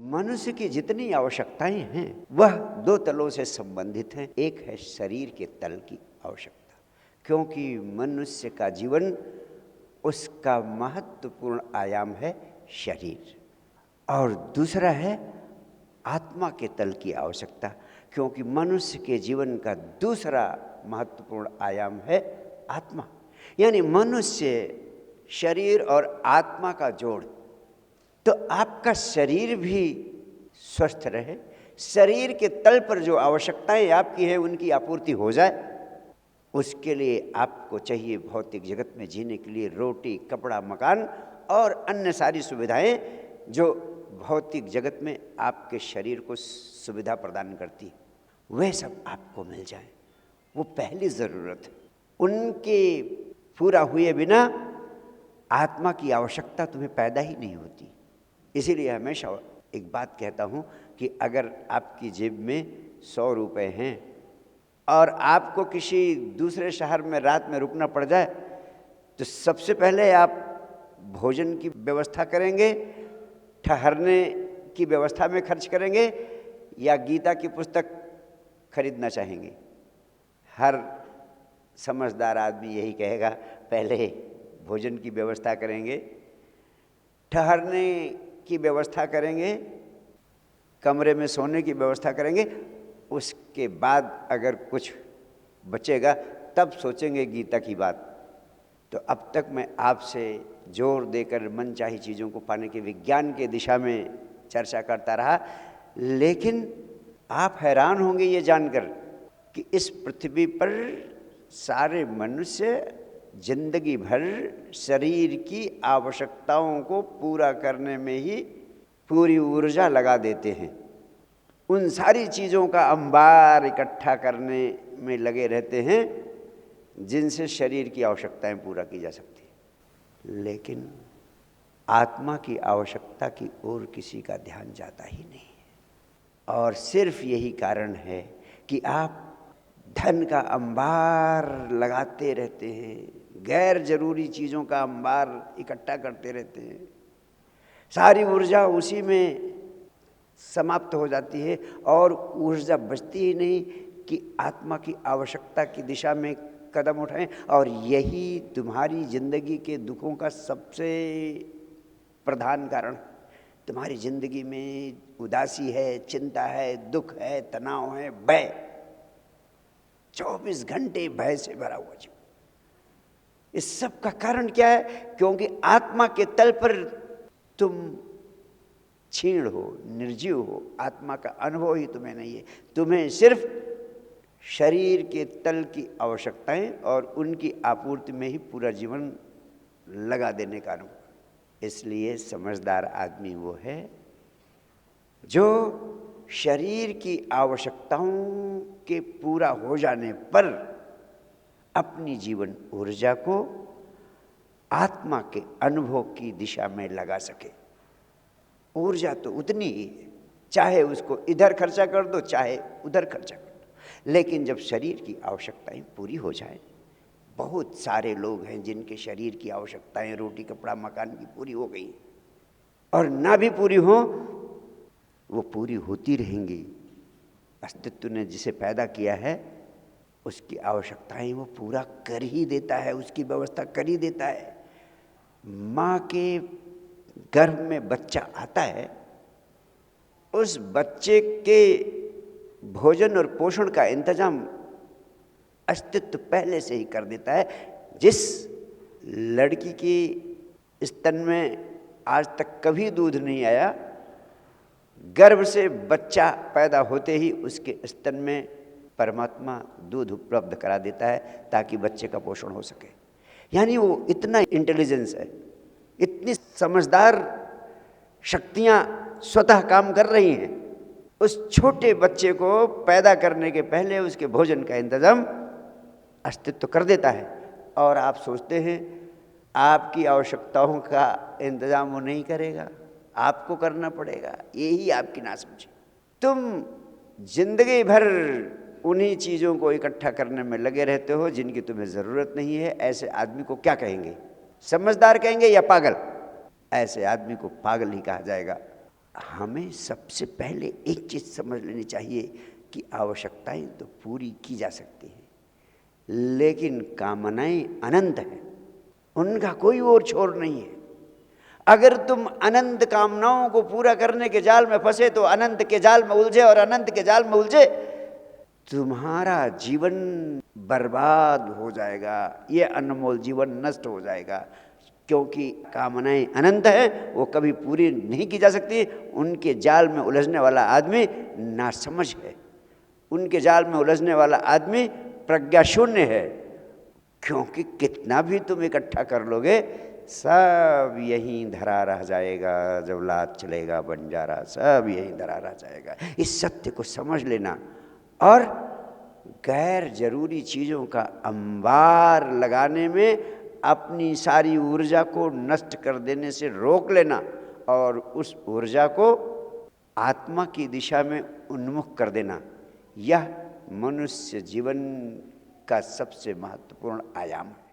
मनुष्य की जितनी आवश्यकताएं हैं वह दो तलों से संबंधित हैं। एक है शरीर के तल की आवश्यकता, क्योंकि मनुष्य का जीवन, उसका महत्वपूर्ण आयाम है शरीर। और दूसरा है आत्मा के तल की आवश्यकता, क्योंकि मनुष्य के जीवन का दूसरा महत्वपूर्ण आयाम है आत्मा। यानी मनुष्य, शरीर और आत्मा का जोड़। तो आपका शरीर भी स्वस्थ रहे, शरीर के तल पर जो आवश्यकताएं आपकी हैं उनकी आपूर्ति हो जाए, उसके लिए आपको चाहिए भौतिक जगत में जीने के लिए रोटी, कपड़ा, मकान और अन्य सारी सुविधाएं जो भौतिक जगत में आपके शरीर को सुविधा प्रदान करती, वह सब आपको मिल जाए। वो पहली ज़रूरत है। उनके पूरा हुए बिना आत्मा की आवश्यकता तुम्हें पैदा ही नहीं होती। इसीलिए हमेशा एक बात कहता हूँ कि अगर आपकी जेब में 100 रुपये हैं और आपको किसी दूसरे शहर में रात में रुकना पड़ जाए, तो सबसे पहले आप भोजन की व्यवस्था करेंगे, ठहरने की व्यवस्था में खर्च करेंगे, या गीता की पुस्तक खरीदना चाहेंगे? हर समझदार आदमी यही कहेगा, पहले भोजन की व्यवस्था करेंगे, ठहरने की व्यवस्था करेंगे, कमरे में सोने की व्यवस्था करेंगे, उसके बाद अगर कुछ बचेगा तब सोचेंगे गीता की बात। तो अब तक मैं आपसे जोर देकर मनचाही चीज़ों को पाने के विज्ञान के दिशा में चर्चा करता रहा, लेकिन आप हैरान होंगे ये जानकर कि इस पृथ्वी पर सारे मनुष्य जिंदगी भर शरीर की आवश्यकताओं को पूरा करने में ही पूरी ऊर्जा लगा देते हैं। उन सारी चीज़ों का अंबार इकट्ठा करने में लगे रहते हैं जिनसे शरीर की आवश्यकताएं पूरा की जा सकती है, लेकिन आत्मा की आवश्यकता की ओर किसी का ध्यान जाता ही नहीं है। और सिर्फ यही कारण है कि आप धन का अंबार लगाते रहते हैं, गैर जरूरी चीज़ों का अंबार इकट्ठा करते रहते हैं, सारी ऊर्जा उसी में समाप्त हो जाती है और ऊर्जा बचती ही नहीं कि आत्मा की आवश्यकता की दिशा में कदम उठाएं। और यही तुम्हारी जिंदगी के दुखों का सबसे प्रधान कारण। तुम्हारी जिंदगी में उदासी है, चिंता है, दुख है, तनाव है, भय, 24 घंटे भय से भरा हुआ जीवन। इस सब का कारण क्या है? क्योंकि आत्मा के तल पर तुम क्षीण हो, निर्जीव हो, आत्मा का अनुभव ही तुम्हें नहीं है। तुम्हें सिर्फ शरीर के तल की आवश्यकताएं और उनकी आपूर्ति में ही पूरा जीवन लगा देने का अनुभव। इसलिए समझदार आदमी वो है जो शरीर की आवश्यकताओं के पूरा हो जाने पर अपनी जीवन ऊर्जा को आत्मा के अनुभव की दिशा में लगा सके। ऊर्जा तो उतनी ही है, चाहे उसको इधर खर्चा कर दो चाहे उधर खर्चा कर दो। लेकिन जब शरीर की आवश्यकताएं पूरी हो जाए, बहुत सारे लोग हैं जिनके शरीर की आवश्यकताएं रोटी, कपड़ा, मकान की पूरी हो गई, और ना भी पूरी हो वो पूरी होती रहेंगी। अस्तित्व ने जिसे पैदा किया है उसकी आवश्यकताएं वो पूरा कर ही देता है, उसकी व्यवस्था कर ही देता है। माँ के गर्भ में बच्चा आता है, उस बच्चे के भोजन और पोषण का इंतजाम अस्तित्व पहले से ही कर देता है। जिस लड़की की स्तन में आज तक कभी दूध नहीं आया, गर्भ से बच्चा पैदा होते ही उसके स्तन में परमात्मा दूध उपलब्ध करा देता है ताकि बच्चे का पोषण हो सके। यानी वो इतना इंटेलिजेंस है, इतनी समझदार शक्तियां स्वतः काम कर रही हैं। उस छोटे बच्चे को पैदा करने के पहले उसके भोजन का इंतजाम अस्तित्व कर देता है। और आप सोचते हैं आपकी आवश्यकताओं का इंतजाम वो नहीं करेगा, आपको करना पड़ेगा। यही आपकी नासमझी। तुम जिंदगी भर उन्हीं चीज़ों को इकट्ठा करने में लगे रहते हो जिनकी तुम्हें ज़रूरत नहीं है। ऐसे आदमी को क्या कहेंगे? समझदार कहेंगे या पागल? ऐसे आदमी को पागल ही कहा जाएगा। हमें सबसे पहले एक चीज़ समझ लेनी चाहिए कि आवश्यकताएं तो पूरी की जा सकती हैं, लेकिन कामनाएं अनंत हैं, उनका कोई और छोर नहीं है। अगर तुम अनंत कामनाओं को पूरा करने के जाल में फंसे तो अनंत के जाल में उलझे, और अनंत के जाल में उलझे तुम्हारा जीवन बर्बाद हो जाएगा, ये अनमोल जीवन नष्ट हो जाएगा। क्योंकि कामनाएं अनंत है, वो कभी पूरी नहीं की जा सकती। उनके जाल में उलझने वाला आदमी नासमझ है, उनके जाल में उलझने वाला आदमी प्रज्ञा शून्य है। क्योंकि कितना भी तुम इकट्ठा कर लोगे, सब यहीं धरा रह जाएगा। जब लात चलेगा बंजारा, सब यहीं धरा रह जाएगा। इस सत्य को समझ लेना और गैर जरूरी चीज़ों का अंबार लगाने में अपनी सारी ऊर्जा को नष्ट कर देने से रोक लेना, और उस ऊर्जा को आत्मा की दिशा में उन्मुख कर देना, यह मनुष्य जीवन का सबसे महत्वपूर्ण आयाम है।